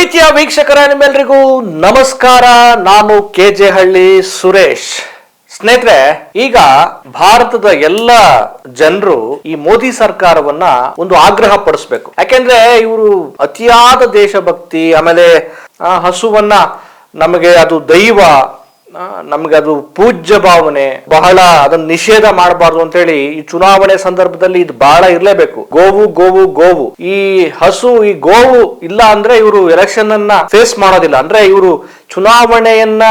ಪ್ರೀತಿಯ ವೀಕ್ಷಕರ ನಿಮ್ಮೆಲ್ಲರಿಗೂ ನಮಸ್ಕಾರ. ನಾನು ಕೆಜೆ ಹಳ್ಳಿ ಸುರೇಶ್. ಸ್ನೇಹಿತರೆ, ಈಗ ಭಾರತದ ಎಲ್ಲ ಜನರು ಈ ಮೋದಿ ಸರ್ಕಾರವನ್ನ ಒಂದು ಆಗ್ರಹ ಪಡಿಸ್ಬೇಕು. ಯಾಕೆಂದ್ರೆ ಇವರು ಅತಿಯಾದ ದೇಶಭಕ್ತಿ, ಆಮೇಲೆ ಹಸುವನ್ನ ನಮಗೆ ಅದು ದೈವ, ನಮ್ಗೆ ಅದು ಪೂಜ್ಯ ಭಾವನೆ, ಬಹಳ ಅದನ್ನ ನಿಷೇಧ ಮಾಡಬಾರ್ದು ಅಂತ ಹೇಳಿ ಈ ಚುನಾವಣೆ ಸಂದರ್ಭದಲ್ಲಿ ಇದು ಬಹಳ ಇರ್ಲೇಬೇಕು. ಗೋವು ಗೋವು ಗೋವು, ಈ ಹಸು, ಈ ಗೋವು ಇಲ್ಲ ಅಂದ್ರೆ ಇವರು ಎಲೆಕ್ಷನ್ ಅನ್ನ ಫೇಸ್ ಮಾಡೋದಿಲ್ಲ. ಅಂದ್ರೆ ಇವರು ಚುನಾವಣೆಯನ್ನ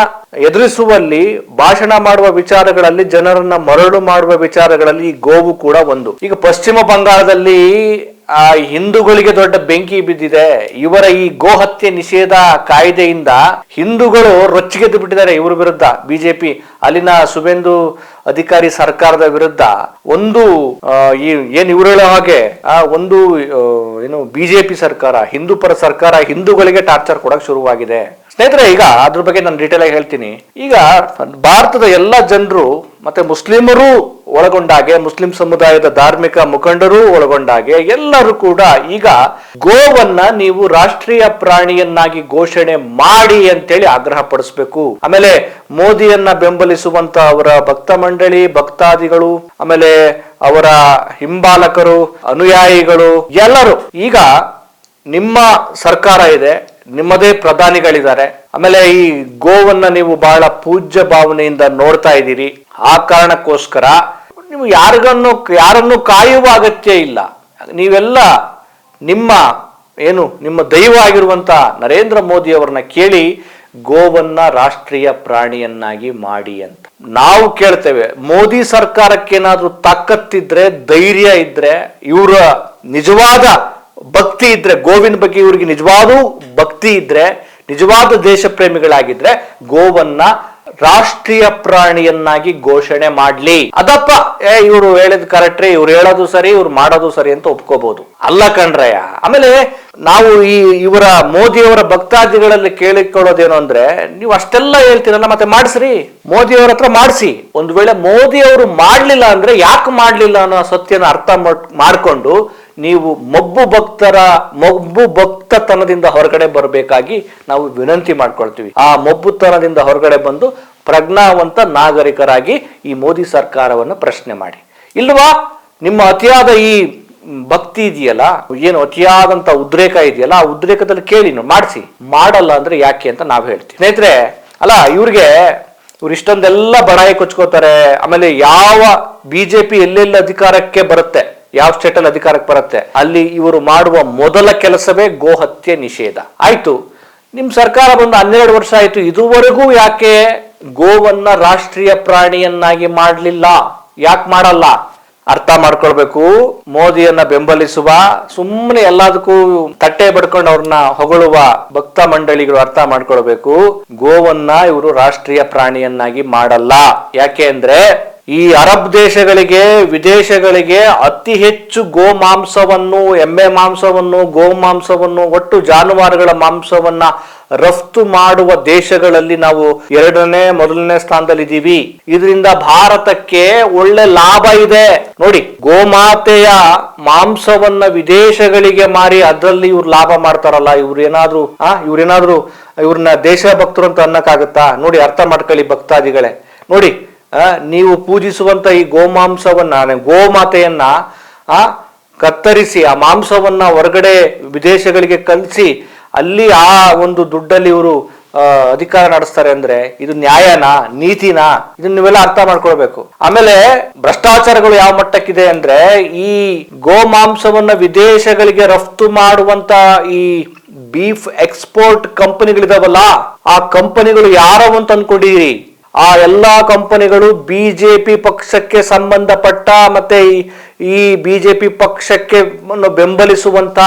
ಎದುರಿಸುವಲ್ಲಿ, ಭಾಷಣ ಮಾಡುವ ವಿಚಾರಗಳಲ್ಲಿ, ಜನರನ್ನ ಮರಳು ಮಾಡುವ ವಿಚಾರಗಳಲ್ಲಿ ಈ ಗೋವು ಕೂಡ ಒಂದು. ಈಗ ಪಶ್ಚಿಮ ಬಂಗಾಳದಲ್ಲಿ ಆ ಹಿಂದೂಗಳಿಗೆ ದೊಡ್ಡ ಬೆಂಕಿ ಬಿದ್ದಿದೆ. ಇವರ ಈ ಗೋಹತ್ಯೆ ನಿಷೇಧ ಕಾಯ್ದೆಯಿಂದ ಹಿಂದೂಗಳು ರೊಚ್ಚಿಗೆದ್ದು ಬಿಟ್ಟಿದ್ದಾರೆ ಇವರ ವಿರುದ್ಧ. ಬಿಜೆಪಿ ಅಲ್ಲಿನ ಸುವೇಂದು ಅಧಿಕಾರಿ ಸರ್ಕಾರದ ವಿರುದ್ಧ ಒಂದು ಏನ್ ಇವರು ಹೇಳೋ ಹಾಗೆ ಒಂದು ಏನು ಬಿಜೆಪಿ ಸರ್ಕಾರ, ಹಿಂದೂ ಪರ ಸರ್ಕಾರ ಹಿಂದೂಗಳಿಗೆ ಟಾರ್ಚರ್ ಕೊಡಕ್ ಶುರುವಾಗಿದೆ. ಸ್ನೇಹಿತರೆ, ಈಗ ಅದ್ರ ಬಗ್ಗೆ ನಾನು ಡೀಟೇಲ್ ಆಗಿ ಹೇಳ್ತೀನಿ. ಈಗ ಭಾರತದ ಎಲ್ಲ ಜನರು ಮತ್ತೆ ಮುಸ್ಲಿಮರು ಒಳಗೊಂಡಾಗೆ, ಮುಸ್ಲಿಂ ಸಮುದಾಯದ ಧಾರ್ಮಿಕ ಮುಖಂಡರು ಒಳಗೊಂಡಾಗೆ ಎಲ್ಲರೂ ಕೂಡ ಈಗ ಗೋವನ್ನ ನೀವು ರಾಷ್ಟ್ರೀಯ ಪ್ರಾಣಿಯನ್ನಾಗಿ ಘೋಷಣೆ ಮಾಡಿ ಅಂತೇಳಿ ಆಗ್ರಹ ಪಡಿಸ್ಬೇಕು. ಆಮೇಲೆ ಮೋದಿಯನ್ನ ಬೆಂಬಲಿಸುವಂತ ಅವರ ಭಕ್ತ ಮಂಡಳಿ, ಭಕ್ತಾದಿಗಳು, ಆಮೇಲೆ ಅವರ ಹಿಂಬಾಲಕರು, ಅನುಯಾಯಿಗಳು ಎಲ್ಲರೂ ಈಗ ನಿಮ್ಮ ಸರ್ಕಾರ ಇದೆ, ನಿಮ್ಮದೇ ಪ್ರಧಾನಿಗಳಿದ್ದಾರೆ, ಆಮೇಲೆ ಈ ಗೋವನ್ನ ನೀವು ಬಹಳ ಪೂಜ್ಯ ಭಾವನೆಯಿಂದ ನೋಡ್ತಾ ಇದ್ದೀರಿ. ಆ ಕಾರಣಕ್ಕೋಸ್ಕರ ನೀವು ಯಾರನ್ನು ಕಾಯುವ ಅಗತ್ಯ ಇಲ್ಲ. ನೀವೆಲ್ಲ ನಿಮ್ಮ ದೈವ ಆಗಿರುವಂತ ನರೇಂದ್ರ ಮೋದಿ ಅವರನ್ನ ಕೇಳಿ ಗೋವನ್ನ ರಾಷ್ಟ್ರೀಯ ಪ್ರಾಣಿಯನ್ನಾಗಿ ಮಾಡಿ ಅಂತ ನಾವು ಕೇಳ್ತೇವೆ. ಮೋದಿ ಸರ್ಕಾರಕ್ಕೇನಾದ್ರೂ ತಾಕತ್ತಿದ್ರೆ, ಧೈರ್ಯ ಇದ್ರೆ, ಇವರ ನಿಜವಾದ ಭಕ್ತಿ ಇದ್ರೆ, ಗೋವಿನ ಬಗ್ಗೆ ಇವ್ರಿಗೆ ನಿಜವಾದ ಭಕ್ತಿ ಇದ್ರೆ, ನಿಜವಾದ ದೇಶ ಪ್ರೇಮಿಗಳಾಗಿದ್ರೆ ಗೋವನ್ನ ರಾಷ್ಟ್ರೀಯ ಪ್ರಾಣಿಯನ್ನಾಗಿ ಘೋಷಣೆ ಮಾಡ್ಲಿ. ಅದಪ್ಪ ಇವ್ರು ಹೇಳಿದ್ ಕರೆಕ್ಟ್ರಿ, ಇವ್ರು ಹೇಳೋದು ಸರಿ, ಇವ್ರು ಮಾಡೋದು ಸರಿ ಅಂತ ಒಪ್ಕೋಬಹುದು. ಅಲ್ಲ ಕಣ್ರಯ್ಯ. ಆಮೇಲೆ ನಾವು ಇವರ ಮೋದಿಯವರ ಭಕ್ತಾದಿಗಳಲ್ಲಿ ಕೇಳಿಕೊಳ್ಳೋದೇನು ಅಂದ್ರೆ, ನೀವು ಅಷ್ಟೆಲ್ಲ ಹೇಳ್ತೀರಲ್ಲ, ಮತ್ತೆ ಮಾಡಿಸ್ರಿ, ಮೋದಿಯವರ ಹತ್ರ ಮಾಡಿಸಿ. ಒಂದು ವೇಳೆ ಮೋದಿಯವರು ಮಾಡ್ಲಿಲ್ಲ ಅಂದ್ರೆ ಯಾಕೆ ಮಾಡ್ಲಿಲ್ಲ ಅನ್ನೋ ಸತ್ಯನ ಅರ್ಥ ಮಾಡ್ಕೊಂಡು ನೀವು ಮೊಬ್ಬು ಭಕ್ತತನದಿಂದ ಹೊರಗಡೆ ಬರಬೇಕಾಗಿ ನಾವು ವಿನಂತಿ ಮಾಡ್ಕೊಳ್ತೀವಿ. ಆ ಮೊಬ್ಬುತನದಿಂದ ಹೊರಗಡೆ ಬಂದು ಪ್ರಜ್ಞಾವಂತ ನಾಗರಿಕರಾಗಿ ಈ ಮೋದಿ ಸರ್ಕಾರವನ್ನು ಪ್ರಶ್ನೆ ಮಾಡಿ. ಇಲ್ವಾ ನಿಮ್ಮ ಅತಿಯಾದ ಈ ಭಕ್ತಿ ಇದೆಯಲ್ಲ, ಏನು ಅತಿಯಾದಂತ ಉದ್ರೇಕ ಇದೆಯಲ್ಲ, ಆ ಉದ್ರೇಕದಲ್ಲಿ ಕೇಳಿ ಮಾಡಿಸಿ. ಮಾಡಲ್ಲ ಅಂದ್ರೆ ಯಾಕೆ ಅಂತ ನಾವು ಹೇಳ್ತೀವಿ. ಸ್ನೇಹಿತರೆ, ಅಲ್ಲ ಇವ್ರು ಇಷ್ಟೊಂದೆಲ್ಲ ಬಡಾಯಿ ಕೊಚ್ಕೋತಾರೆ. ಆಮೇಲೆ ಯಾವ ಬಿಜೆಪಿ ಎಲ್ಲೆಲ್ಲ ಅಧಿಕಾರಕ್ಕೆ ಬರುತ್ತೆ, ಯಾವ ಸ್ಟೇಟ್ ಅಲ್ಲಿ ಅಧಿಕಾರಕ್ಕೆ ಬರುತ್ತೆ, ಅಲ್ಲಿ ಇವರು ಮಾಡುವ ಮೊದಲ ಕೆಲಸವೇ ಗೋಹತ್ಯೆ ನಿಷೇಧ. ಆಯ್ತು, ನಿಮ್ ಸರ್ಕಾರ ಬಂದು 12 ವರ್ಷ ಆಯ್ತು, ಇದುವರೆಗೂ ಯಾಕೆ ಗೋವನ್ನ ರಾಷ್ಟ್ರೀಯ ಪ್ರಾಣಿಯನ್ನಾಗಿ ಮಾಡ್ಲಿಲ್ಲ? ಯಾಕೆ ಮಾಡಲ್ಲ? ಅರ್ಥ ಮಾಡ್ಕೊಳ್ಬೇಕು. ಮೋದಿಯನ್ನ ಬೆಂಬಲಿಸುವ, ಸುಮ್ಮನೆ ಎಲ್ಲದಕ್ಕೂ ತಟ್ಟೆ ಬಡ್ಕೊಂಡು ಅವ್ರನ್ನ ಹೊಗಳುವ ಭಕ್ತ ಮಂಡಳಿಗಳು ಅರ್ಥ ಮಾಡ್ಕೊಳ್ಬೇಕು. ಗೋವನ್ನ ಇವರು ರಾಷ್ಟ್ರೀಯ ಪ್ರಾಣಿಯನ್ನಾಗಿ ಮಾಡಲ್ಲ. ಯಾಕೆ ಅಂದ್ರೆ ಈ ಅರಬ್ ದೇಶಗಳಿಗೆ, ವಿದೇಶಗಳಿಗೆ ಅತಿ ಹೆಚ್ಚು ಗೋ ಮಾಂಸವನ್ನು, ಎಮ್ಮೆ ಮಾಂಸವನ್ನು, ಗೋ ಮಾಂಸವನ್ನು, ಒಟ್ಟು ಜಾನುವಾರುಗಳ ಮಾಂಸವನ್ನ ರಫ್ತು ಮಾಡುವ ದೇಶಗಳಲ್ಲಿ ನಾವು ಮೊದಲನೇ ಸ್ಥಾನದಲ್ಲಿದ್ದೀವಿ. ಇದರಿಂದ ಭಾರತಕ್ಕೆ ಒಳ್ಳೆ ಲಾಭ ಇದೆ. ನೋಡಿ, ಗೋಮಾತೆಯ ಮಾಂಸವನ್ನ ವಿದೇಶಗಳಿಗೆ ಮಾರಿ ಅದರಲ್ಲಿ ಇವ್ರು ಲಾಭ ಮಾಡ್ತಾರಲ್ಲ, ಇವ್ರನ್ನ ದೇಶಭಕ್ತರು ಅಂತ ಅನ್ನಕ್ಕಾಗತ್ತಾ? ನೋಡಿ, ಅರ್ಥ ಮಾಡ್ಕೊಳ್ಳಿ ಭಕ್ತಾದಿಗಳೇ. ನೋಡಿ, ನೀವು ಪೂಜಿಸುವಂತ ಈ ಗೋಮಾತೆಯನ್ನ ಕತ್ತರಿಸಿ ಆ ಮಾಂಸವನ್ನ ಹೊರಗಡೆ ವಿದೇಶಗಳಿಗೆ ಕಳಿಸಿ ಅಲ್ಲಿ ಆ ಒಂದು ದುಡ್ಡಲ್ಲಿ ಇವರು ಅಧಿಕಾರ ನಡೆಸ್ತಾರೆ ಅಂದ್ರೆ ಇದು ನ್ಯಾಯನಾ, ನೀತಿನಾ? ಇದನ್ನ ನೀವೆಲ್ಲ ಅರ್ಥ ಮಾಡ್ಕೊಳ್ಬೇಕು. ಆಮೇಲೆ ಭ್ರಷ್ಟಾಚಾರಗಳು ಯಾವ ಮಟ್ಟಕ್ಕಿದೆ ಅಂದ್ರೆ, ಈ ಗೋಮಾಂಸವನ್ನ ವಿದೇಶಗಳಿಗೆ ರಫ್ತು ಮಾಡುವಂತ ಈ ಬೀಫ್ ಎಕ್ಸ್ಪೋರ್ಟ್ ಕಂಪನಿಗಳಿದಾವಲ್ಲ, ಆ ಕಂಪನಿಗಳು ಯಾರವಂತ ಅನ್ಕೊಂಡಿರಿ? ಆ ಎಲ್ಲಾ ಕಂಪನಿಗಳು ಬಿಜೆಪಿ ಪಕ್ಷಕ್ಕೆ ಸಂಬಂಧಪಟ್ಟ ಮತ್ತೆ ಈ ಬಿಜೆಪಿ ಪಕ್ಷಕ್ಕೆ ಬೆಂಬಲಿಸುವಂತ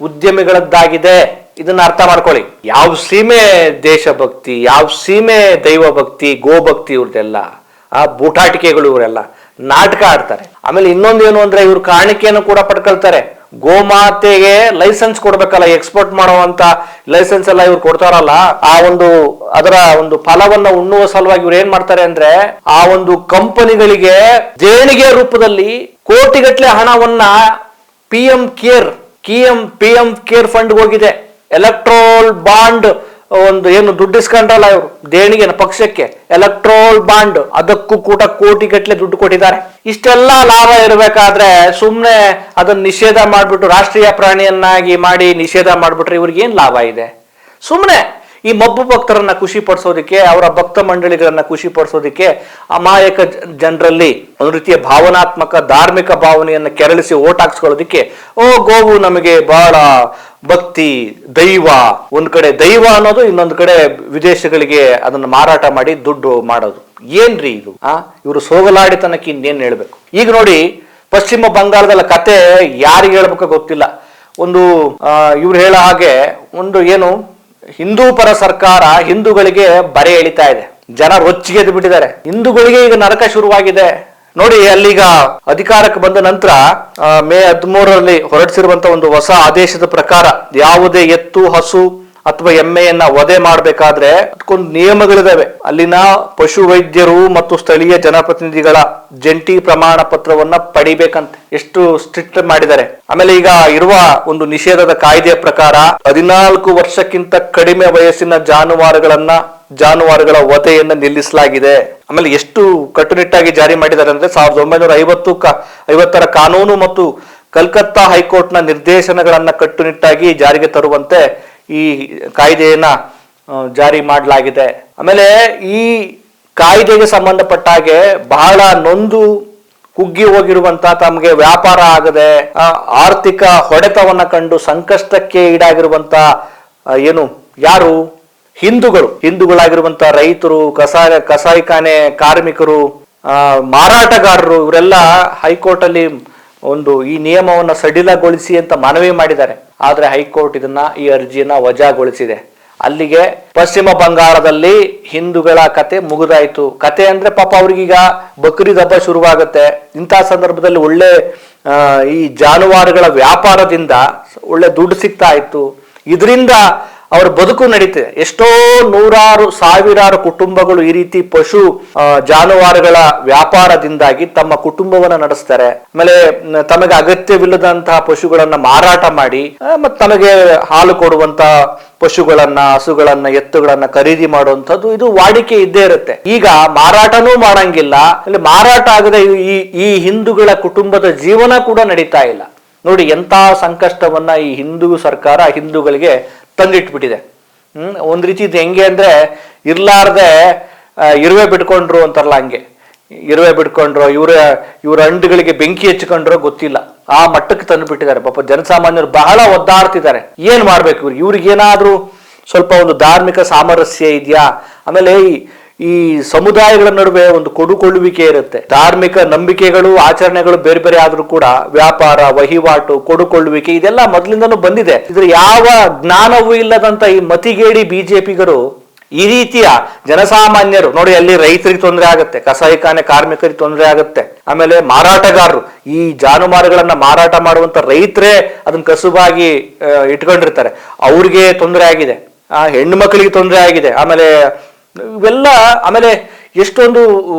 ಉದ್ಯಮಿಗಳದ್ದಾಗಿದೆ. ಇದನ್ನ ಅರ್ಥ ಮಾಡ್ಕೊಳ್ಳಿ. ಯಾವ ಸೀಮೆ ದೇಶಭಕ್ತಿ, ಯಾವ ಸೀಮೆ ದೈವ ಭಕ್ತಿ, ಗೋಭಕ್ತಿ, ಇವ್ರದೆಲ್ಲ ಬೂಟಾಟಿಕೆಗಳು, ಇವರೆಲ್ಲ ನಾಟಕ ಆಡ್ತಾರೆ. ಆಮೇಲೆ ಇನ್ನೊಂದೇನು ಅಂದ್ರೆ, ಇವ್ರು ಕಾಣಿಕೆಯನ್ನು ಕೂಡ ಪಡ್ಕೊಳ್ತಾರೆ. ಗೋಮಾತೆಗೆ ಲೈಸೆನ್ಸ್ ಕೊಡ್ಬೇಕಲ್ಲ, ಎಕ್ಸ್ಪೋರ್ಟ್ ಮಾಡುವಂತ ಲೈಸೆನ್ಸ್ ಎಲ್ಲ ಇವ್ರು ಕೊಡ್ತಾರಲ್ಲ, ಅದರ ಒಂದು ಫಲವನ್ನ ಉಣ್ಣುವ ಸಲುವಾಗಿ ಇವ್ರು ಏನ್ ಮಾಡ್ತಾರೆ ಅಂದ್ರೆ, ಆ ಒಂದು ಕಂಪನಿಗಳಿಗೆ ದೇಣಿಗೆ ರೂಪದಲ್ಲಿ ಕೋಟಿಗಟ್ಟಲೆ ಹಣವನ್ನ ಪಿ ಎಂ ಕೇರ್ ಫಂಡ್ ಹೋಗಿದೆ. ಎಲೆಕ್ಟ್ರೋಲ್ ಬಾಂಡ್ ಒಂದು ಏನು ದುಡ್ಡು ಇಸ್ಕೊಂಡ್ರಲ್ಲ ಇವರು ದೇಣಿಗೆ ಪಕ್ಷಕ್ಕೆ, ಎಲೆಕ್ಟ್ರೋಲ್ ಬಾಂಡ್ ಅದಕ್ಕೂ ಕೂಡ ಕೋಟಿಗಟ್ಟಲೆ ದುಡ್ಡು ಕೊಟ್ಟಿದ್ದಾರೆ. ಇಷ್ಟೆಲ್ಲ ಲಾಭ ಇರಬೇಕಾದ್ರೆ ಸುಮ್ಮನೆ ಅದನ್ನ ನಿಷೇಧ ಮಾಡ್ಬಿಟ್ಟು ರಾಷ್ಟ್ರೀಯ ಪ್ರಾಣಿಯನ್ನಾಗಿ ಮಾಡಿ ನಿಷೇಧ ಮಾಡ್ಬಿಟ್ರೆ ಇವ್ರಿಗೆ ಏನ್ ಲಾಭ ಇದೆ? ಸುಮ್ಮನೆ ಈ ಮಬ್ಬು ಭಕ್ತರನ್ನ ಖುಷಿ ಪಡಿಸೋದಕ್ಕೆ, ಅವರ ಭಕ್ತ ಮಂಡಳಿಗಳನ್ನ ಖುಷಿ ಪಡಿಸೋದಕ್ಕೆ, ಅಮಾಯಕ ಜನರಲ್ಲಿ ಒಂದು ರೀತಿಯ ಭಾವನಾತ್ಮಕ ಧಾರ್ಮಿಕ ಭಾವನೆಯನ್ನು ಕೆರಳಿಸಿ ಓಟ್ ಹಾಕ್ಸ್ಕೊಳ್ಳೋದಕ್ಕೆ, ಗೋವು ನಮಗೆ ಬಹಳ ಭಕ್ತಿ, ದೈವ, ಒಂದ್ ಕಡೆ ದೈವ ಅನ್ನೋದು, ಇನ್ನೊಂದು ಕಡೆ ವಿದೇಶಗಳಿಗೆ ಅದನ್ನು ಮಾರಾಟ ಮಾಡಿ ದುಡ್ಡು ಮಾಡೋದು. ಏನ್ರಿ ಇದು? ಇವರು ಸೋಗಲಾಡಿತನಕ್ಕೆ ಇನ್ನೇನ್ ಹೇಳ್ಬೇಕು? ಈಗ ನೋಡಿ, ಪಶ್ಚಿಮ ಬಂಗಾಳದ ಕತೆ ಯಾರಿಗೆ ಹೇಳ್ಬೇಕೋ ಗೊತ್ತಿಲ್ಲ. ಒಂದು ಇವ್ರು ಹೇಳೋ ಹಾಗೆ ಒಂದು ಏನು ಹಿಂದೂ ಪರ ಸರ್ಕಾರ ಹಿಂದೂಗಳಿಗೆ ಬರೆ ಎಳಿತಾ ಇದೆ. ಜನ ರೊಚ್ಚಿಗೆದ್ದು ಬಿಟ್ಟಿದ್ದಾರೆ. ಹಿಂದೂಗಳಿಗೆ ಈಗ ನರಕ ಶುರುವಾಗಿದೆ. ನೋಡಿ, ಅಲ್ಲಿಗ ಅಧಿಕಾರಕ್ಕೆ ಬಂದ ನಂತರ ಮೇ 13ರಲ್ಲಿ ಹೊರಡಿಸಿರುವಂತ ಒಂದು ಹೊಸ ಆದೇಶದ ಪ್ರಕಾರ ಯಾವುದೇ ಎತ್ತು, ಹಸು ಅಥವಾ ಎಮ್ಮೆಯನ್ನ ವಧೆ ಮಾಡ್ಬೇಕಾದ್ರೆ ಅದಕ್ಕೊಂದು ನಿಯಮಗಳಿದಾವೆ. ಅಲ್ಲಿನ ಪಶು ವೈದ್ಯರು ಮತ್ತು ಸ್ಥಳೀಯ ಜನಪ್ರತಿನಿಧಿಗಳ ಜಂಟಿ ಪ್ರಮಾಣ ಪತ್ರವನ್ನ ಪಡಿಬೇಕಂತೆ. ಎಷ್ಟು ಸ್ಟ್ರಿಕ್ಟ್ ಮಾಡಿದ್ದಾರೆ. ಆಮೇಲೆ ಈಗ ಇರುವ ಒಂದು ನಿಷೇಧದ ಕಾಯ್ದೆಯ ಪ್ರಕಾರ 14 ವರ್ಷಕ್ಕಿಂತ ಕಡಿಮೆ ವಯಸ್ಸಿನ ಜಾನುವಾರುಗಳ ವಧೆಯನ್ನ ನಿಲ್ಲಿಸಲಾಗಿದೆ. ಆಮೇಲೆ ಎಷ್ಟು ಕಟ್ಟುನಿಟ್ಟಾಗಿ ಜಾರಿ ಮಾಡಿದ್ದಾರೆ ಅಂದ್ರೆ 1950ರ ಕಾನೂನು ಮತ್ತು ಕಲ್ಕತ್ತಾ ಹೈಕೋರ್ಟ್ನ ನಿರ್ದೇಶನಗಳನ್ನ ಕಟ್ಟುನಿಟ್ಟಾಗಿ ಜಾರಿಗೆ ತರುವಂತೆ ಈ ಕಾಯ್ದೆಯನ್ನ ಜಾರಿ ಮಾಡಲಾಗಿದೆ. ಆಮೇಲೆ ಈ ಕಾಯ್ದೆಗೆ ಸಂಬಂಧಪಟ್ಟ ಹಾಗೆ ಬಹಳ ನೊಂದು ಕುಗ್ಗಿ ಹೋಗಿರುವಂತ, ತಮಗೆ ವ್ಯಾಪಾರ ಆಗದೆ ಆರ್ಥಿಕ ಹೊಡೆತವನ್ನ ಕಂಡು ಸಂಕಷ್ಟಕ್ಕೆ ಈಡಾಗಿರುವಂತ ಏನು ಯಾರು ಹಿಂದೂಗಳಾಗಿರುವಂತ ರೈತರು, ಕಸಾಯಿಖಾನೆ ಕಾರ್ಮಿಕರು, ಮಾರಾಟಗಾರರು, ಇವರೆಲ್ಲ ಹೈಕೋರ್ಟ್ ಅಲ್ಲಿ ಒಂದು ಈ ನಿಯಮವನ್ನು ಸಡಿಲಗೊಳಿಸಿ ಅಂತ ಮನವಿ ಮಾಡಿದ್ದಾರೆ. ಆದ್ರೆ ಹೈಕೋರ್ಟ್ ಈ ಅರ್ಜಿಯನ್ನ ವಜಾಗೊಳಿಸಿದೆ. ಅಲ್ಲಿಗೆ ಪಶ್ಚಿಮ ಬಂಗಾಳದಲ್ಲಿ ಹಿಂದೂಗಳ ಕತೆ ಮುಗಿದಾಯ್ತು. ಕತೆ ಅಂದ್ರೆ ಪಾಪ ಅವ್ರಿಗೀಗ ಬಕ್ರೀದ್ ಹಬ್ಬ ಶುರುವಾಗುತ್ತೆ. ಇಂತಹ ಸಂದರ್ಭದಲ್ಲಿ ಒಳ್ಳೆ ಈ ಜಾನುವಾರುಗಳ ವ್ಯಾಪಾರದಿಂದ ಒಳ್ಳೆ ದುಡ್ಡು ಸಿಗ್ತಾ ಇತ್ತು. ಇದರಿಂದ ಅವ್ರ ಬದುಕು ನಡೀತಿದೆ. ಎಷ್ಟೋ ನೂರಾರು ಸಾವಿರಾರು ಕುಟುಂಬಗಳು ಈ ರೀತಿ ಪಶು ಜಾನುವಾರುಗಳ ವ್ಯಾಪಾರದಿಂದಾಗಿ ತಮ್ಮ ಕುಟುಂಬವನ್ನ ನಡೆಸ್ತಾರೆ. ಆಮೇಲೆ ತಮಗೆ ಅಗತ್ಯವಿಲ್ಲದಂತಹ ಪಶುಗಳನ್ನ ಮಾರಾಟ ಮಾಡಿ ಮತ್ತೆ ತಮಗೆ ಹಾಲು ಕೊಡುವಂತ ಪಶುಗಳನ್ನ, ಹಸುಗಳನ್ನ, ಎತ್ತುಗಳನ್ನ ಖರೀದಿ ಮಾಡುವಂಥದ್ದು ಇದು ವಾಡಿಕೆ ಇದ್ದೇ ಇರುತ್ತೆ. ಈಗ ಮಾರಾಟನೂ ಮಾಡಂಗಿಲ್ಲ. ಅಲ್ಲಿ ಮಾರಾಟ ಆಗದೆ ಈ ಹಿಂದೂಗಳ ಕುಟುಂಬದ ಜೀವನ ಕೂಡ ನಡೀತಾ ಇಲ್ಲ. ನೋಡಿ ಎಂತ ಸಂಕಷ್ಟವನ್ನ ಈ ಹಿಂದೂ ಸರ್ಕಾರ ಹಿಂದೂಗಳಿಗೆ ತಂದಿಟ್ಬಿಟ್ಟಿದೆ. ಒಂದ್ ರೀತಿ ಇದು ಹೆಂಗೆ ಅಂದ್ರೆ ಇರ್ಲಾರ್ದೆ ಇರುವೆ ಬಿಟ್ಕೊಂಡ್ರು ಅಂತಾರಲ್ಲ, ಹಂಗೆ ಇರುವೆ ಬಿಟ್ಕೊಂಡ್ರು, ಇವ್ರ ಅಂಡುಗಳಿಗೆ ಬೆಂಕಿ ಹಚ್ಕೊಂಡ್ರು ಗೊತ್ತಿಲ್ಲ, ಆ ಮಟ್ಟಕ್ಕೆ ತಂದು ಬಿಟ್ಟಿದ್ದಾರೆ. ಪಾಪ ಜನಸಾಮಾನ್ಯರು ಬಹಳ ಒದ್ದಾಡ್ತಿದ್ದಾರೆ. ಏನ್ ಮಾಡ್ಬೇಕು ಇವ್ರಿಗೇನಾದ್ರೂ ಸ್ವಲ್ಪ ಒಂದು ಧಾರ್ಮಿಕ ಸಾಮರಸ್ಯ ಇದೆಯಾ? ಆಮೇಲೆ ಈ ಸಮುದಾಯಗಳ ನಡುವೆ ಒಂದು ಕೊಡುಕೊಳ್ಳುವಿಕೆ ಇರುತ್ತೆ. ಧಾರ್ಮಿಕ ನಂಬಿಕೆಗಳು, ಆಚರಣೆಗಳು ಬೇರೆ ಬೇರೆ ಆದ್ರೂ ಕೂಡ ವ್ಯಾಪಾರ, ವಹಿವಾಟು, ಕೊಡುಕೊಳ್ಳುವಿಕೆ ಇದೆಲ್ಲ ಮೊದಲಿಂದನೂ ಬಂದಿದೆ. ಇದ್ರ ಯಾವ ಜ್ಞಾನವೂ ಇಲ್ಲದಂತ ಈ ಮತಿಗೇಡಿ ಬಿಜೆಪಿಗರು ಈ ರೀತಿಯ ಜನಸಾಮಾನ್ಯರು ನೋಡಿ, ಅಲ್ಲಿ ರೈತರಿಗೆ ತೊಂದರೆ ಆಗುತ್ತೆ, ಕಸಾಯಿಖಾನೆ ಕಾರ್ಮಿಕರಿಗೆ ತೊಂದರೆ ಆಗುತ್ತೆ, ಆಮೇಲೆ ಮಾರಾಟಗಾರರು, ಈ ಜಾನುವಾರುಗಳನ್ನ ಮಾರಾಟ ಮಾಡುವಂತ ರೈತರೇ ಅದನ್ನ ಕಸುಬಾಗಿ ಇಟ್ಕೊಂಡಿರ್ತಾರೆ, ಅವ್ರಿಗೆ ತೊಂದರೆ ಆಗಿದೆ, ಹೆಣ್ಣು ಮಕ್ಕಳಿಗೆ ತೊಂದರೆ ಆಗಿದೆ. ಇವೆಲ್ಲ ಆಮೇಲೆ ಎಷ್ಟೊಂದು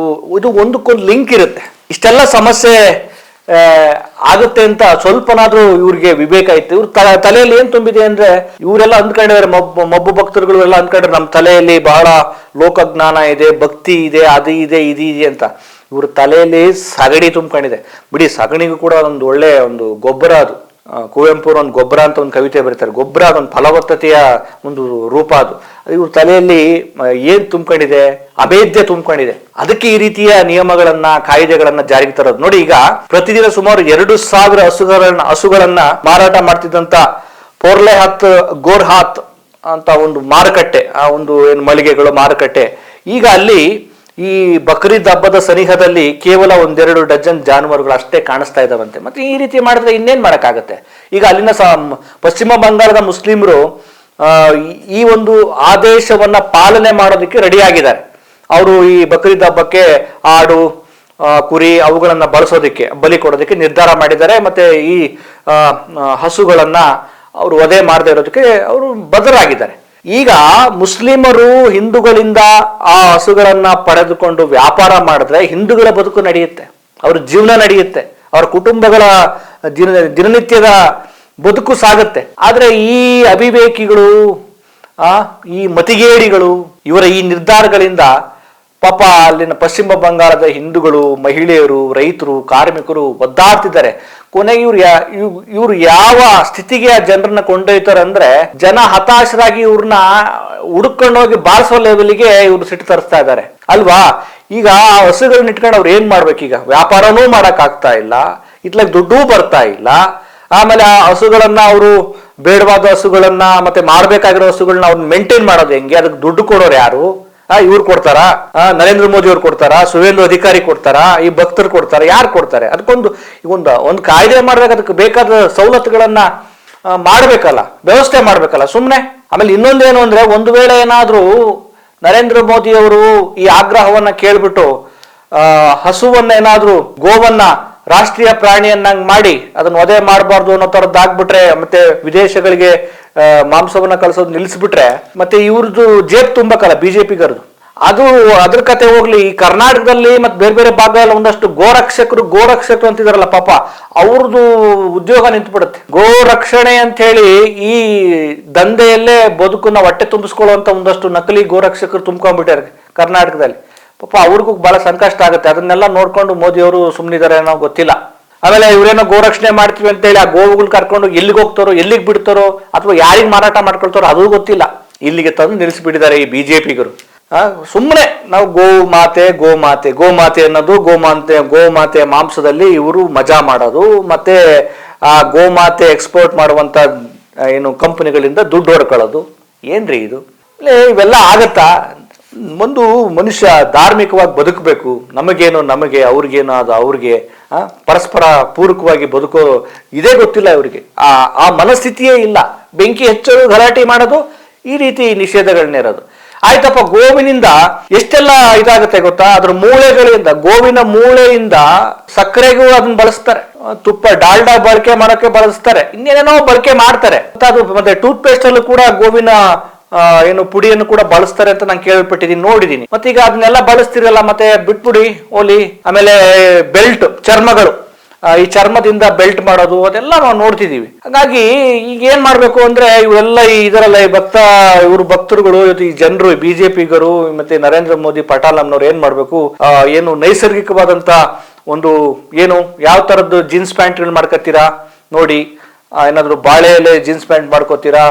ಇದು ಒಂದಕ್ಕೊಂದು ಲಿಂಕ್ ಇರುತ್ತೆ. ಇಷ್ಟೆಲ್ಲ ಸಮಸ್ಯೆ ಆಗುತ್ತೆ ಅಂತ ಸ್ವಲ್ಪನಾದ್ರೂ ಇವ್ರಿಗೆ ವಿವೇಕ ಇತ್ತು. ಇವ್ರ ತಲೆಯಲ್ಲಿ ಏನ್ ತುಂಬಿದೆ ಅಂದ್ರೆ, ಇವರೆಲ್ಲ ಅಂದ್ಕೊಂಡಿದ್ದಾರೆ, ಮಬ್ಬು ಭಕ್ತರುಗಳು ಎಲ್ಲ ಅಂದ್ಕೊಂಡ್ರೆ ನಮ್ಮ ತಲೆಯಲ್ಲಿ ಬಹಳ ಲೋಕಜ್ಞಾನ ಇದೆ, ಭಕ್ತಿ ಇದೆ, ಅದು ಇದೆ, ಇದು ಇದೆ ಅಂತ. ಇವ್ರ ತಲೆಯಲ್ಲಿ ಸಗಣಿ ತುಂಬ್ಕೊಂಡಿದೆ. ಬಿಡಿ, ಸಗಣಿಗೂ ಕೂಡ ಒಂದು ಒಳ್ಳೆ ಒಂದು ಗೊಬ್ಬರ. ಅದು ಕುವೆಂಪು ಒಂದು ಗೊಬ್ಬರ ಅಂತ ಒಂದು ಕವಿತೆ ಬರೀತಾರೆ. ಗೊಬ್ಬರ ಅದೊಂದು ಫಲವತ್ತತೆಯ ಒಂದು ರೂಪ. ಅದು ಇವ್ರ ತಲೆಯಲ್ಲಿ ಏನ್ ತುಂಬ್ಕೊಂಡಿದೆ? ಅಭೇದ್ಯ ತುಂಬ್ಕೊಂಡಿದೆ. ಅದಕ್ಕೆ ಈ ರೀತಿಯ ನಿಯಮಗಳನ್ನ, ಕಾಯ್ದೆಗಳನ್ನ ಜಾರಿಗೆ ತರೋದು. ನೋಡಿ, ಈಗ ಪ್ರತಿದಿನ ಸುಮಾರು 2,000 ಹಸುಗಳನ್ನ ಮಾರಾಟ ಮಾಡ್ತಿದ್ದಂತ ಪೋರ್ಲೆಹಾತ್ ಗೋರ್ಹಾತ್ ಅಂತ ಒಂದು ಮಾರುಕಟ್ಟೆ, ಆ ಒಂದು ಏನು ಮಳಿಗೆಗಳು ಮಾರುಕಟ್ಟೆ, ಈಗ ಅಲ್ಲಿ ಈ ಬಕ್ರೀದ್ ಹಬ್ಬದ ಸನಿಹದಲ್ಲಿ ಕೇವಲ 1-2 ಡಜನ್ ಜಾನುವಾರುಗಳು ಅಷ್ಟೇ ಕಾಣಿಸ್ತಾ ಇದಾವಂತೆ. ಮತ್ತೆ ಈ ರೀತಿ ಮಾಡಿದ್ರೆ ಇನ್ನೇನ್ ಮಾಡಕ್ಕಾಗತ್ತೆ? ಈಗ ಅಲ್ಲಿನ ಪಶ್ಚಿಮ ಬಂಗಾಳದ ಮುಸ್ಲಿಮರು ಈ ಒಂದು ಆದೇಶವನ್ನ ಪಾಲನೆ ಮಾಡೋದಕ್ಕೆ ರೆಡಿ ಆಗಿದ್ದಾರೆ. ಅವರು ಈ ಬಕ್ರೀದ್ ಹಬ್ಬಕ್ಕೆ ಆಡು, ಕುರಿ ಅವುಗಳನ್ನ ಬಳಸೋದಕ್ಕೆ, ಬಲಿ ಕೊಡೋದಕ್ಕೆ ನಿರ್ಧಾರ ಮಾಡಿದ್ದಾರೆ. ಮತ್ತೆ ಈ ಹಸುಗಳನ್ನ ಅವರು ವಧೆ ಮಾಡದೇ ಇರೋದಕ್ಕೆ ಅವರು ಬದ್ಧರಾಗಿದ್ದಾರೆ. ಈಗ ಮುಸ್ಲಿಮರು ಹಿಂದೂಗಳಿಂದ ಆ ಹಸುಗಳನ್ನ ಪಡೆದುಕೊಂಡು ವ್ಯಾಪಾರ ಮಾಡಿದ್ರೆ ಹಿಂದೂಗಳ ಬದುಕು ನಡೆಯುತ್ತೆ, ಅವ್ರ ಜೀವನ ನಡೆಯುತ್ತೆ, ಅವ್ರ ಕುಟುಂಬಗಳ ದಿನನಿತ್ಯದ ಬದುಕು ಸಾಗುತ್ತೆ. ಆದ್ರೆ ಈ ಅವಿವೇಕಿಗಳು, ಈ ಮತಿಗೇಡಿಗಳು, ಇವರ ಈ ನಿರ್ಧಾರಗಳಿಂದ ಪಾಪ ಅಲ್ಲಿನ ಪಶ್ಚಿಮ ಬಂಗಾಳದ ಹಿಂದೂಗಳು, ಮಹಿಳೆಯರು, ರೈತರು, ಕಾರ್ಮಿಕರು ಒದ್ದಾಡ್ತಿದ್ದಾರೆ. ಕೊನೆಗೆ ಇವ್ರು ಯಾವ ಸ್ಥಿತಿಗೆ ಆ ಜನರನ್ನ ಕೊಂಡೊಯ್ತಾರೆ ಅಂದ್ರೆ, ಜನ ಹತಾಶರಾಗಿ ಇವ್ರನ್ನ ಹುಡುಕೊಂಡೋಗಿ ಬಾರಿಸೋ ಲೆವೆಲ್ಗೆ ಇವ್ರು ಸಿಟ್ಟು ತರಿಸ್ತಾ ಇದ್ದಾರೆ ಅಲ್ವಾ. ಈಗ ಆ ಹಸುಗಳನ್ನ ಇಟ್ಕೊಂಡು ಅವ್ರು ಏನ್ ಮಾಡ್ಬೇಕೀಗ? ವ್ಯಾಪಾರನೂ ಮಾಡಕ್ ಆಗ್ತಾ ಇಲ್ಲ, ಇತ್ಲಾಗ ದುಡ್ಡು ಬರ್ತಾ ಇಲ್ಲ. ಆಮೇಲೆ ಆ ಹಸುಗಳನ್ನ ಅವರು ಬೇಡವಾದ ಹಸುಗಳನ್ನ ಮತ್ತೆ ಮಾಡ್ಬೇಕಾಗಿರೋ ಹಸುಗಳನ್ನ ಅವ್ರನ್ನ ಮೇಂಟೈನ್ ಮಾಡೋದು ಹೆಂಗೆ? ಅದಕ್ಕೆ ದುಡ್ಡು ಕೊಡೋರು ಯಾರು? ಇವ್ರು ಕೊಡ್ತಾರಾ? ನರೇಂದ್ರ ಮೋದಿ ಅವ್ರು ಕೊಡ್ತಾರಾ? ಸುವೇಂದು ಅಧಿಕಾರಿ ಕೊಡ್ತಾರಾ? ಈ ಭಕ್ತರು ಕೊಡ್ತಾರ? ಯಾರು ಕೊಡ್ತಾರೆ? ಅದಕ್ಕೊಂದು ಒಂದು ಕಾಯ್ದೆ ಮಾಡ್ಬೇಕು, ಅದಕ್ಕೆ ಬೇಕಾದ ಸವಲತ್ತುಗಳನ್ನ ಮಾಡ್ಬೇಕಲ್ಲ, ವ್ಯವಸ್ಥೆ ಮಾಡ್ಬೇಕಲ್ಲ ಸುಮ್ನೆ. ಆಮೇಲೆ ಇನ್ನೊಂದೇನು ಅಂದ್ರೆ, ಒಂದು ವೇಳೆ ಏನಾದ್ರೂ ನರೇಂದ್ರ ಮೋದಿ ಅವರು ಈ ಆಗ್ರಹವನ್ನ ಕೇಳ್ಬಿಟ್ಟು ಹಸುವನ್ನ ಏನಾದ್ರೂ, ಗೋವನ್ನ ರಾಷ್ಟ್ರೀಯ ಪ್ರಾಣಿಯನ್ನಾಗಿ ಮಾಡಿ ಅದನ್ನ ವಧೆ ಮಾಡಬಾರ್ದು ಅನ್ನೋ ತರದ್ದು ಆಗ್ಬಿಟ್ರೆ, ಮತ್ತೆ ವಿದೇಶಗಳಿಗೆ ಮಾಂಸವನ್ನ ಕಳಿಸೋದು ನಿಲ್ಲಿಸ್ಬಿಟ್ರೆ, ಮತ್ತೆ ಇವ್ರದ್ದು ಜೇಬ್ ತುಂಬಕಲ್ಲ ಬಿಜೆಪಿಗರದು. ಅದ್ರ ಕತೆ ಹೋಗ್ಲಿ. ಈ ಕರ್ನಾಟಕದಲ್ಲಿ ಮತ್ತೆ ಬೇರೆ ಬೇರೆ ಭಾಗದಲ್ಲಿ ಒಂದಷ್ಟು ಗೋರಕ್ಷಕರು ಅಂತಿದಾರಲ್ಲ, ಪಾಪ ಅವ್ರದ್ದು ಉದ್ಯೋಗ ನಿಂತುಬಿಡುತ್ತೆ. ಗೋ ರಕ್ಷಣೆ ಅಂತ ಹೇಳಿ ಈ ದಂಧೆಯಲ್ಲೇ ಬದುಕನ್ನ ಹೊಟ್ಟೆ ತುಂಬಿಸ್ಕೊಳ್ಳುವಂತ ಒಂದಷ್ಟು ನಕಲಿ ಗೋರಕ್ಷಕರು ತುಂಬ್ಕೊಂಡ್ಬಿಟ್ಟಾರೆ ಕರ್ನಾಟಕದಲ್ಲಿ. ಪಾಪ ಅವ್ರಿಗೂ ಬಹಳ ಸಂಕಷ್ಟ ಆಗುತ್ತೆ. ಅದನ್ನೆಲ್ಲ ನೋಡ್ಕೊಂಡು ಮೋದಿ ಅವರು ಸುಮ್ಮನಿದ್ದಾರೆ ಅನ್ನೋ ಗೊತ್ತಿಲ್ಲ. ಆಮೇಲೆ ಇವರೇನೋ ಗೋರಕ್ಷಣೆ ಮಾಡ್ತೀವಿ ಅಂತ ಹೇಳಿ ಆ ಗೋವುಗಳು ಕರ್ಕೊಂಡು ಎಲ್ಲಿಗೆ ಹೋಗ್ತಾರೋ, ಎಲ್ಲಿಗೆ ಬಿಡ್ತಾರೋ, ಅಥವಾ ಯಾರಿಗೆ ಮಾರಾಟ ಮಾಡ್ಕೊಳ್ತಾರೋ ಅದು ಗೊತ್ತಿಲ್ಲ. ಇಲ್ಲಿಗೆ ತಂದು ನಿಲ್ಲಿಸಿಬಿಟ್ಟಿದ್ದಾರೆ ಈ ಬಿಜೆಪಿಗರು. ಸುಮ್ಮನೆ ನಾವು ಗೋಮಾತೆ ಅನ್ನೋದು, ಗೋಮಾತೆ ಮಾಂಸದಲ್ಲಿ ಇವರು ಮಜಾ ಮಾಡೋದು, ಮತ್ತೆ ಆ ಗೋಮಾತೆ ಎಕ್ಸ್ಪೋರ್ಟ್ ಮಾಡುವಂತ ಏನು ಕಂಪನಿಗಳಿಂದ ದುಡ್ಡು ಹೊಡ್ಕೊಳ್ಳೋದು. ಏನ್ರಿ ಇದು? ಇವೆಲ್ಲ ಆಗತ್ತಾ? ಒಂದು ಮನುಷ್ಯ ಧಾರ್ಮಿಕವಾಗಿ ಬದುಕಬೇಕು. ನಮಗೇನು ನಮಗೆ, ಅವ್ರಿಗೇನು ಅದು ಅವ್ರಿಗೆ, ಪರಸ್ಪರ ಪೂರಕವಾಗಿ ಬದುಕೋ ಇದೇ ಗೊತ್ತಿಲ್ಲ ಇವರಿಗೆ. ಆ ಮನಸ್ಥಿತಿಯೇ ಇಲ್ಲ. ಬೆಂಕಿ ಹೆಚ್ಚೋದು, ಗಲಾಟೆ ಮಾಡೋದು, ಈ ರೀತಿ ನಿಷೇಧಗಳನ್ನ ಇರೋದು. ಆಯ್ತಪ್ಪ, ಗೋವಿನಿಂದ ಎಷ್ಟೆಲ್ಲ ಇದಾಗುತ್ತೆ ಗೊತ್ತಾ? ಅದ್ರ ಮೂಳೆಗಳಿಂದ, ಗೋವಿನ ಮೂಳೆಯಿಂದ ಸಕ್ಕರೆಗೂ ಅದನ್ನ ಬಳಸ್ತಾರೆ, ತುಪ್ಪ ಡಾಲ್ಡಾ ಬಳಕೆ ಮಾಡೋಕೆ ಬಳಸ್ತಾರೆ, ಇನ್ನೇನೇನೋ ಬಳಕೆ ಮಾಡ್ತಾರೆ. ಅದು ಮತ್ತೆ ಟೂತ್ ಪೇಸ್ಟ್ ಅಲ್ಲೂ ಕೂಡ ಗೋವಿನ ಏನು ಪುಡಿಯನ್ನು ಕೂಡ ಬಳಸ್ತಾರೆ ಅಂತ ನಾನು ಕೇಳ್ಪಟ್ಟಿದ್ದೀನಿ, ನೋಡಿದೀನಿ. ಮತ್ತೆ ಈಗ ಅದನ್ನೆಲ್ಲ ಬಳಸ್ತಿರಲ್ಲ, ಮತ್ತೆ ಬಿಟ್ಬಿಡಿ ಓಲಿ. ಆಮೇಲೆ ಬೆಲ್ಟ್, ಚರ್ಮಗಳು, ಈ ಚರ್ಮದಿಂದ ಬೆಲ್ಟ್ ಮಾಡೋದು, ಅದೆಲ್ಲ ನಾವು ನೋಡ್ತಿದೀವಿ. ಹಾಗಾಗಿ ಈಗ ಏನ್ ಮಾಡ್ಬೇಕು ಅಂದ್ರೆ, ಇವೆಲ್ಲ ಇದರಲ್ಲ ಇವರು ಭಕ್ತರುಗಳು, ಈ ಜನರು, ಬಿಜೆಪಿಗರು ಮತ್ತೆ ನರೇಂದ್ರ ಮೋದಿ ಪಟಾಲಂನವ್ರು ಏನ್ ಮಾಡ್ಬೇಕು, ಏನು ನೈಸರ್ಗಿಕವಾದಂತ ಒಂದು ಏನು ಯಾವ ತರದ್ದು ಜೀನ್ಸ್ ಪ್ಯಾಂಟ್ಗಳು ಮಾಡ್ಕೊತೀರಾ ನೋಡಿ, ಏನಾದ್ರು ಬಾಳೆ ಎಲೆ ಜೀನ್ಸ್ ಪ್ಯಾಂಟ್ ಮಾಡ್ಕೋತೀರಾ,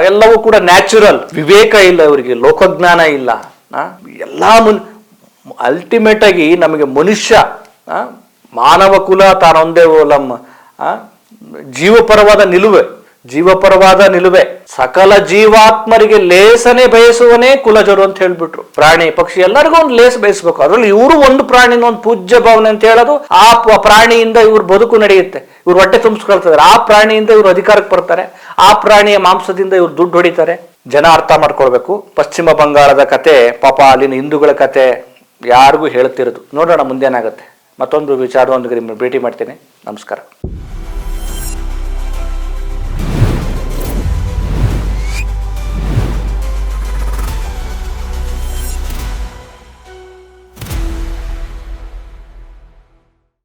ಎಲ್ಲವೂ ಕೂಡ ನ್ಯಾಚುರಲ್. ವಿವೇಕ ಇಲ್ಲ ಇವರಿಗೆ, ಲೋಕಜ್ಞಾನ ಇಲ್ಲ. ಎಲ್ಲಾ ಅಲ್ಟಿಮೇಟ್ ಆಗಿ ನಮಗೆ ಮನುಷ್ಯ, ಮಾನವ ಕುಲ ತಾನೊಂದೇ ಓಲಮ್ಮ, ಜೀವಪರವಾದ ನಿಲುವೆ ಸಕಲ ಜೀವಾತ್ಮರಿಗೆ ಲೇಸನೆ ಬಯಸುವನೇ ಕುಲಜರು ಅಂತ ಹೇಳ್ಬಿಟ್ರು. ಪ್ರಾಣಿ ಪಕ್ಷಿ ಎಲ್ಲರಿಗೂ ಒಂದು ಲೇಸ್ ಬಯಸ್ಬೇಕು. ಅದ್ರಲ್ಲಿ ಇವರು ಒಂದು ಪ್ರಾಣಿನ ಒಂದು ಪೂಜ್ಯ ಭಾವನೆ ಅಂತ ಹೇಳೋದು. ಆ ಪ್ರಾಣಿಯಿಂದ ಇವ್ರ ಬದುಕು ನಡೆಯುತ್ತೆ, ಇವ್ರು ಹೊಟ್ಟೆ ತುಂಬಿಸ್ಕೊಳ್ತಿದ್ದಾರೆ. ಆ ಪ್ರಾಣಿಯಿಂದ ಇವ್ರು ಅಧಿಕಾರಕ್ಕೆ ಬರ್ತಾರೆ, ಆ ಪ್ರಾಣಿಯ ಮಾಂಸದಿಂದ ಇವ್ರು ದುಡ್ಡು ಹೊಡಿತಾರೆ. ಜನ ಅರ್ಥ ಮಾಡ್ಕೊಳ್ಬೇಕು. ಪಶ್ಚಿಮ ಬಂಗಾಳದ ಕತೆ, ಪಾಪ ಅಲ್ಲಿನ ಹಿಂದೂಗಳ ಕತೆ ಯಾರಿಗೂ ಹೇಳ್ತಿರೋದು. ನೋಡೋಣ ಮುಂದೇನಾಗುತ್ತೆ. ಮತ್ತೊಂದು ವಿಚಾರದೊಂದಿಗೆ ನಿಮ್ಮನ್ನು ಭೇಟಿ ಮಾಡ್ತೇನೆ. ನಮಸ್ಕಾರ.